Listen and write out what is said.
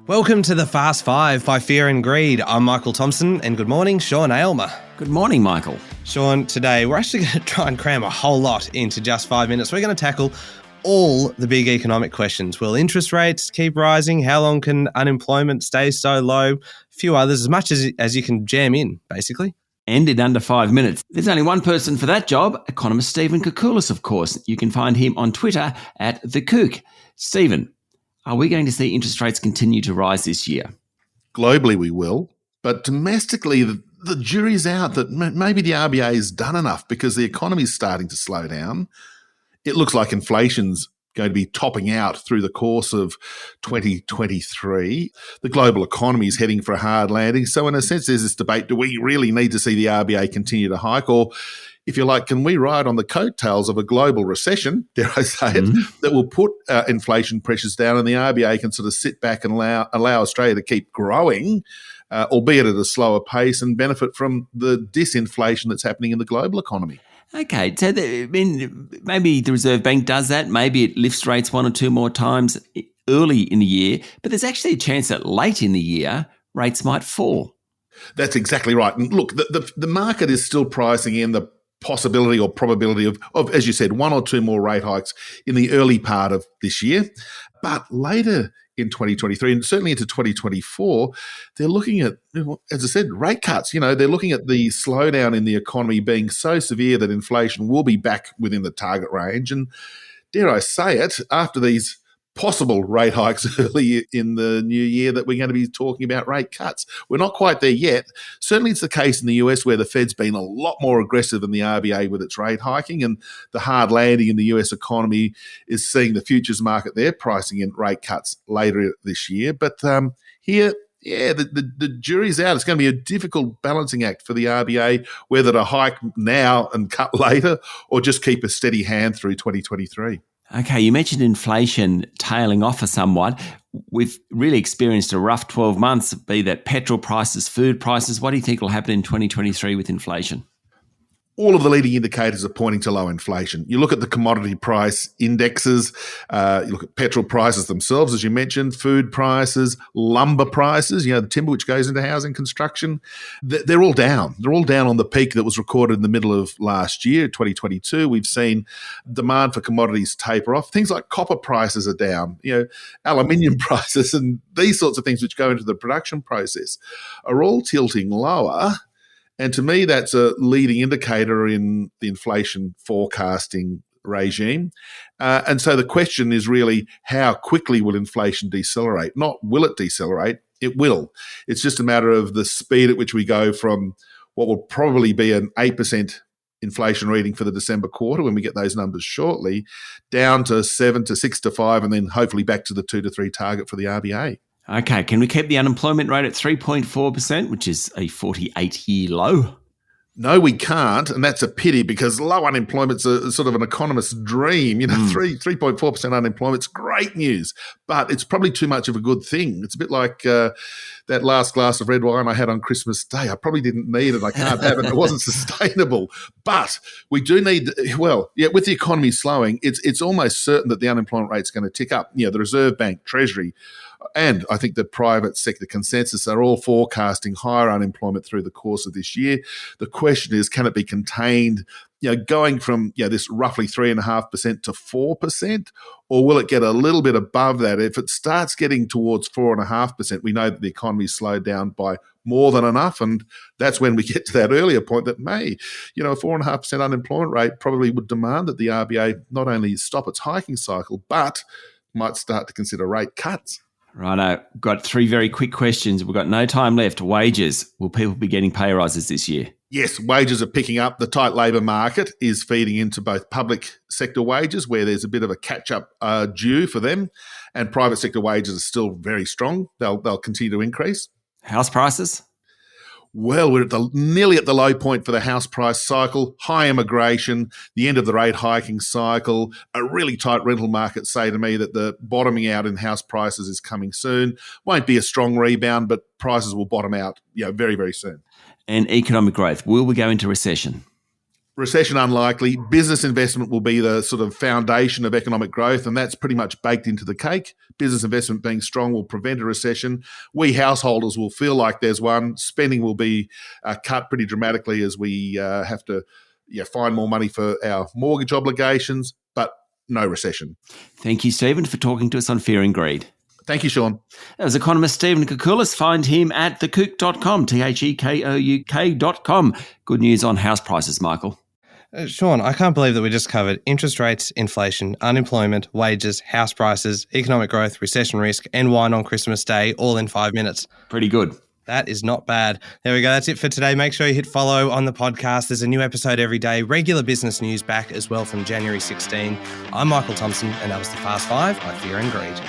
Welcome to the Fast Five by Fear and Greed. I'm Michael Thompson, and good morning, Sean Aylmer. Good morning, Michael. Sean, today we're actually going to try and cram a whole lot into just 5 minutes. We're going to tackle all the big economic questions. Will interest rates keep rising? How long can unemployment stay so low? A few others, as much as you can jam in, basically. And in under 5 minutes. There's only one person for that job, economist Stephen Koukoulas, of course. You can find him on Twitter at @thekook. Stephen, are we going to see interest rates continue to rise this year? Globally, we will. But domestically, the jury's out that maybe the RBA has done enough because the economy is starting to slow down. It looks like inflation's going to be topping out through the course of 2023. The global economy is heading for a hard landing. So in a sense, there's this debate, do we really need to see the RBA continue to hike? Or if you like, can we ride on the coattails of a global recession, dare I say it, that will put inflation pressures down and the RBA can sort of sit back and allow Australia to keep growing, albeit at a slower pace, and benefit from the disinflation that's happening in the global economy? Okay, so maybe the Reserve Bank does that. Maybe it lifts rates one or two more times early in the year, but there's actually a chance that late in the year, rates might fall. That's exactly right. And look, the market is still pricing in the possibility or probability of, as you said, one or two more rate hikes in the early part of this year. But later in 2023 and certainly into 2024, they're looking at, as I said, rate cuts. They're looking at the slowdown in the economy being so severe that inflation will be back within the target range. And dare I say it, after these possible rate hikes early in the new year, that we're going to be talking about rate cuts. We're not quite there yet. Certainly it's the case in the US, where the Fed's been a lot more aggressive than the RBA with its rate hiking, and the hard landing in the US economy is seeing the futures market there pricing in rate cuts later this year. But here, the jury's out. It's going to be a difficult balancing act for the RBA, whether to hike now and cut later or just keep a steady hand through 2023. Okay, you mentioned inflation tailing off somewhat. We've really experienced a rough 12 months, be that petrol prices, food prices. What do you think will happen in 2023 with inflation? All of the leading indicators are pointing to low inflation. You look at the commodity price indexes, you look at petrol prices themselves, as you mentioned, food prices, lumber prices, the timber which goes into housing construction. They're all down. They're all down on the peak that was recorded in the middle of last year, 2022. We've seen demand for commodities taper off. Things like copper prices are down. Aluminium prices and these sorts of things which go into the production process are all tilting lower. And to me, that's a leading indicator in the inflation forecasting regime. And so the question is really, how quickly will inflation decelerate? Not will it decelerate? It will. It's just a matter of the speed at which we go from what will probably be an 8% inflation reading for the December quarter, when we get those numbers shortly, down to 7 to 6 to 5, and then hopefully back to the 2 to 3 target for the RBA. Okay, can we keep the unemployment rate at 3.4%, which is a 48-year low? No, we can't, and that's a pity because low unemployment's a sort of an economist's dream. 3.4% unemployment's great news, but it's probably too much of a good thing. It's a bit like that last glass of red wine I had on Christmas Day. I probably didn't need it. I can't have it. It wasn't sustainable. But we do need, with the economy slowing, it's almost certain that the unemployment rate's going to tick up. The Reserve Bank, Treasury, and I think the private sector consensus are all forecasting higher unemployment through the course of this year. The question is, can it be contained, going from this roughly 3.5% to 4%, or will it get a little bit above that? If it starts getting towards 4.5%, we know that the economy's slowed down by more than enough, and that's when we get to that earlier point that a 4.5% unemployment rate probably would demand that the RBA not only stop its hiking cycle, but might start to consider rate cuts. Righto. Got 3 very quick questions. We've got no time left. Wages. Will people be getting pay rises this year? Yes, wages are picking up. The tight labour market is feeding into both public sector wages, where there's a bit of a catch-up due for them, and private sector wages are still very strong. They'll continue to increase. House prices? Well, we're nearly at the low point for the house price cycle. High immigration, the end of the rate hiking cycle, a really tight rental market say to me that the bottoming out in house prices is coming soon. Won't be a strong rebound, but prices will bottom out very, very soon. And economic growth, will we go into recession? Recession unlikely. Business investment will be the sort of foundation of economic growth, and that's pretty much baked into the cake. Business investment being strong will prevent a recession. We householders will feel like there's one. Spending will be cut pretty dramatically as we have to find more money for our mortgage obligations, but no recession. Thank you, Stephen, for talking to us on Fear and Greed. Thank you, Sean. That was economist Stephen Koukoulas. Find him at thekouk.com, thekouk.com. Good news on house prices, Michael. Sean, I can't believe that we just covered interest rates, inflation, unemployment, wages, house prices, economic growth, recession risk, and wine on Christmas Day all in 5 minutes. Pretty good. That is not bad. There we go. That's it for today. Make sure you hit follow on the podcast. There's a new episode every day. Regular business news back as well from January 16. I'm Michael Thompson, and that was The Fast Five by Fear and Greed.